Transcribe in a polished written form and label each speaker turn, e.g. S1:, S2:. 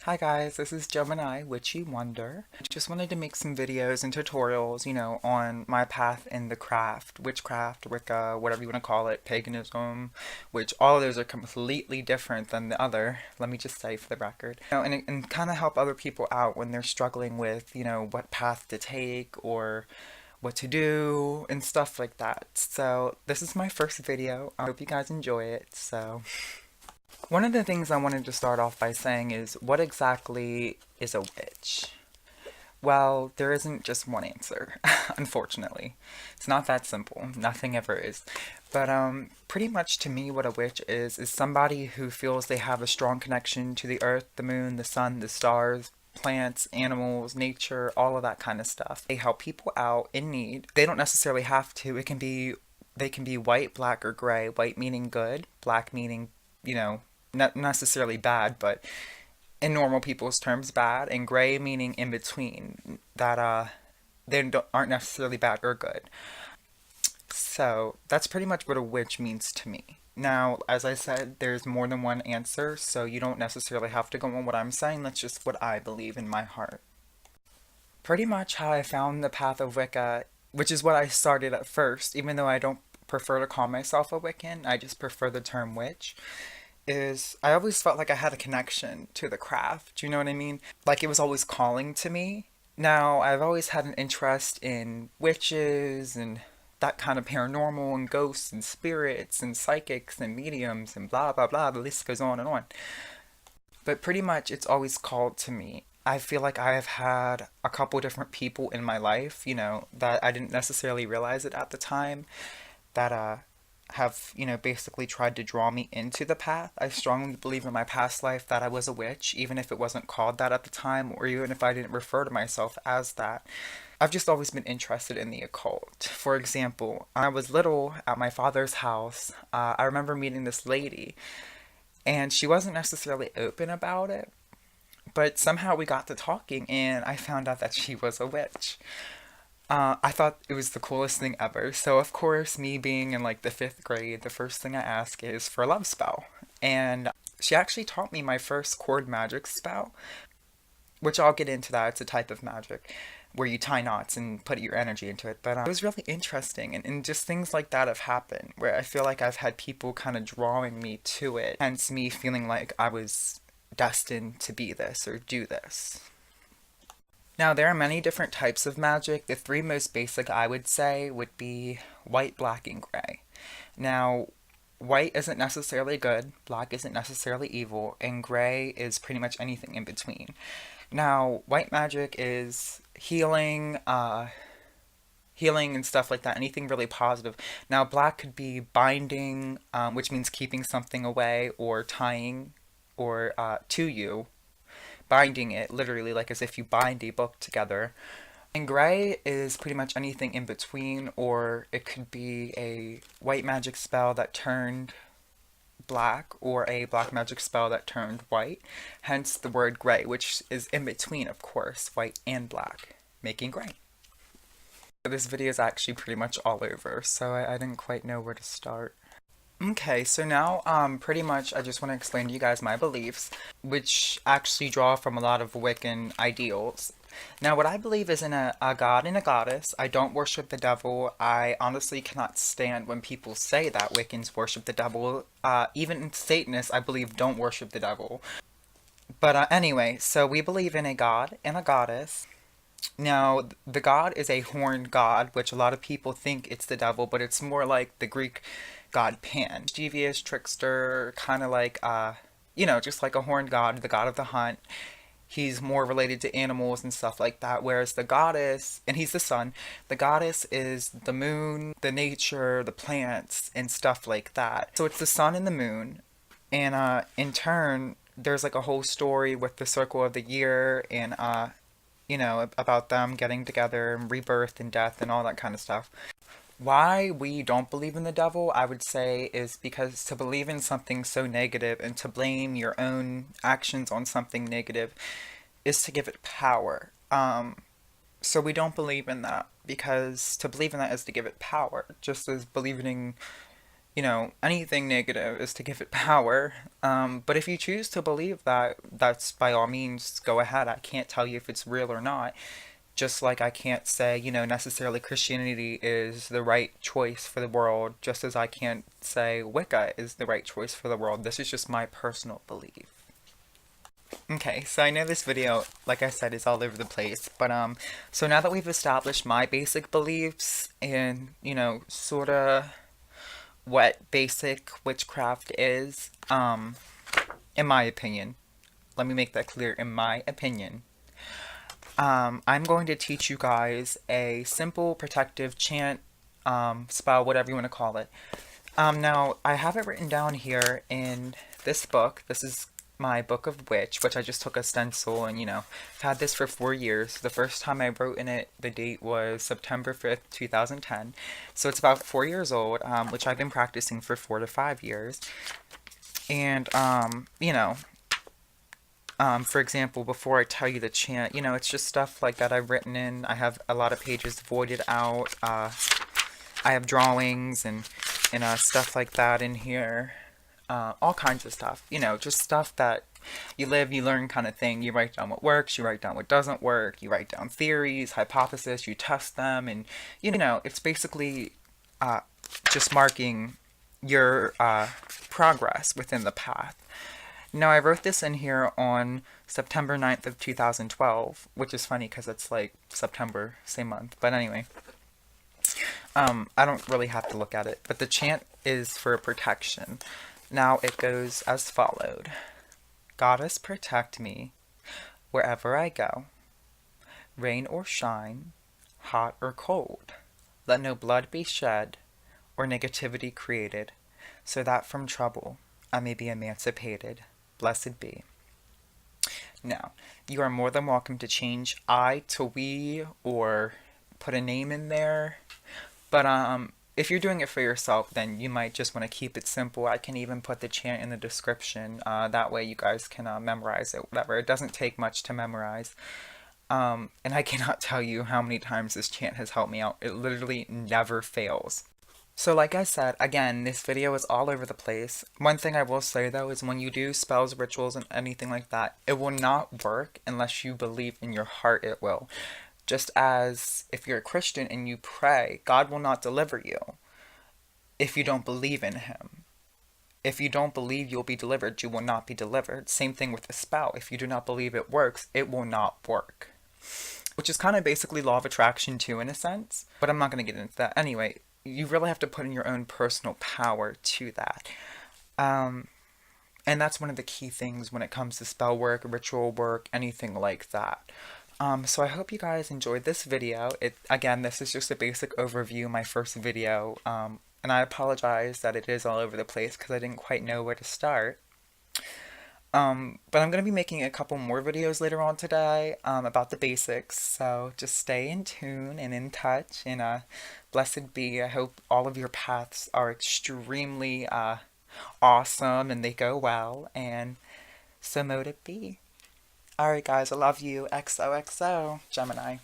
S1: Hi guys, this is Gemini, Witchy Wonder. Just wanted to make some videos and tutorials, on my path in the craft, witchcraft, Wicca, whatever you want to call it, paganism, which all of those are completely different than the other, let me just say for the record. And kind of help other people out when they're struggling with, what path to take or what to do and stuff like that. So this is my first video. I hope you guys enjoy it. One of the things I wanted to start off by saying is, what exactly is a witch? Well, there isn't just one answer, unfortunately. It's not that simple. Nothing ever is. But pretty much to me what a witch is somebody who feels they have a strong connection to the earth, the moon, the sun, the stars, plants, animals, nature, all of that kind of stuff. They help people out in need. They don't necessarily have to. They can be white, black, or gray. White meaning good, black meaning, not necessarily bad, but in normal people's terms bad, and gray meaning in between, that aren't necessarily bad or good. So that's pretty much what a witch means to me. Now, as I said, there's more than one answer, so you don't necessarily have to go on what I'm saying. That's just what I believe in my heart. Pretty much how I found the path of Wicca, which is what I started at first, even though I don't prefer to call myself a Wiccan, I just prefer the term witch, is I always felt like I had a connection to the craft. Do you know what I mean? Like it was always calling to me. Now, I've always had an interest in witches and that kind of paranormal and ghosts and spirits and psychics and mediums and blah blah blah. The list goes on and on. But pretty much it's always called to me. I feel like I have had a couple different people in my life, that I didn't necessarily realize it at the time, that have, basically tried to draw me into the path. I strongly believe in my past life that I was a witch, even if it wasn't called that at the time, or even if I didn't refer to myself as that. I've just always been interested in the occult. For example, when I was little at my father's house, I remember meeting this lady, and she wasn't necessarily open about it, but somehow we got to talking, and I found out that she was a witch. I thought it was the coolest thing ever. So of course, me being in like the fifth grade, the first thing I ask is for a love spell. And she actually taught me my first cord magic spell, which I'll get into that. It's a type of magic where you tie knots and put your energy into it. But it was really interesting. And just things like that have happened where I feel like I've had people kind of drawing me to it. Hence me feeling like I was destined to be this or do this. Now, there are many different types of magic. The three most basic, I would say, would be white, black, and gray. Now, white isn't necessarily good, black isn't necessarily evil, and gray is pretty much anything in between. Now, white magic is healing and stuff like that, anything really positive. Now, black could be binding, which means keeping something away, or tying, or to you, binding it, literally, like as if you bind a book together. And gray is pretty much anything in between, or it could be a white magic spell that turned black, or a black magic spell that turned white. Hence the word gray, which is in between, of course, white and black, making gray. This video is actually pretty much all over, so I didn't quite know where to start. Okay, so now, pretty much I just want to explain to you guys my beliefs, which actually draw from a lot of Wiccan ideals. Now, what I believe is in a god and a goddess. I don't worship the devil. I honestly cannot stand when people say that Wiccans worship the devil. Even Satanists, I believe, don't worship the devil. But anyway, so we believe in a god and a goddess. Now, the god is a horned god, which a lot of people think it's the devil, but it's more like the Greek god Pan. Devious, trickster, kind of like, just like a horned god, the god of the hunt. He's more related to animals and stuff like that, whereas the goddess, and he's the sun, the goddess is the moon, the nature, the plants, and stuff like that. So it's the sun and the moon, and in turn, there's like a whole story with the circle of the year, and about them getting together and rebirth and death and all that kind of stuff. Why we don't believe in the devil, I would say, is because to believe in something so negative and to blame your own actions on something negative is to give it power. So we don't believe in that, because to believe in that is to give it power, just as believing anything negative is to give it power. But if you choose to believe that, that's by all means go ahead. I can't tell you if it's real or not. Just like I can't say, necessarily Christianity is the right choice for the world, just as I can't say Wicca is the right choice for the world. This is just my personal belief. Okay, so I know this video, like I said, is all over the place, but so now that we've established my basic beliefs and, sorta what basic witchcraft is, in my opinion, let me make that clear, in my opinion, I'm going to teach you guys a simple protective chant, spell, whatever you want to call it. Now, I have it written down here in this book. This is my Book of Witch, which I just took a stencil and, I've had this for 4 years. The first time I wrote in it, the date was September 5th, 2010. So it's about 4 years old, which I've been practicing for 4 to 5 years. And, for example, before I tell you the chant, it's just stuff like that I've written in. I have a lot of pages voided out. I have drawings and stuff like that in here. All kinds of stuff. Just stuff that you live, you learn kind of thing. You write down what works, you write down what doesn't work, you write down theories, hypotheses, you test them, and, it's basically just marking your progress within the path. Now, I wrote this in here on September 9th of 2012, which is funny because it's like September, same month. But anyway, I don't really have to look at it. But the chant is for protection. Now, it goes as followed. Goddess, protect me wherever I go, rain or shine, hot or cold. Let no blood be shed or negativity created, so that from trouble I may be emancipated. Blessed be. Now, you are more than welcome to change I to we or put a name in there. But if you're doing it for yourself, then you might just want to keep it simple. I can even put the chant in the description. That way you guys can memorize it, whatever. It doesn't take much to memorize. And I cannot tell you how many times this chant has helped me out. It literally never fails. So like I said, again, this video is all over the place. One thing I will say though is when you do spells, rituals, and anything like that, it will not work unless you believe in your heart it will. Just as if you're a Christian and you pray, God will not deliver you if you don't believe in Him. If you don't believe you'll be delivered, you will not be delivered. Same thing with a spell. If you do not believe it works, it will not work. Which is kind of basically law of attraction too, in a sense. But I'm not going to get into that. Anyway, you really have to put in your own personal power to that. And that's one of the key things when it comes to spell work, ritual work, anything like that. So I hope you guys enjoyed this video. Again, this is just a basic overview, my first video. And I apologize that it is all over the place because I didn't quite know where to start. But I'm going to be making a couple more videos later on today about the basics, so just stay in tune and in touch, and blessed be. I hope all of your paths are extremely awesome and they go well, and so mote it be. Alright guys, I love you. XOXO, Gemini.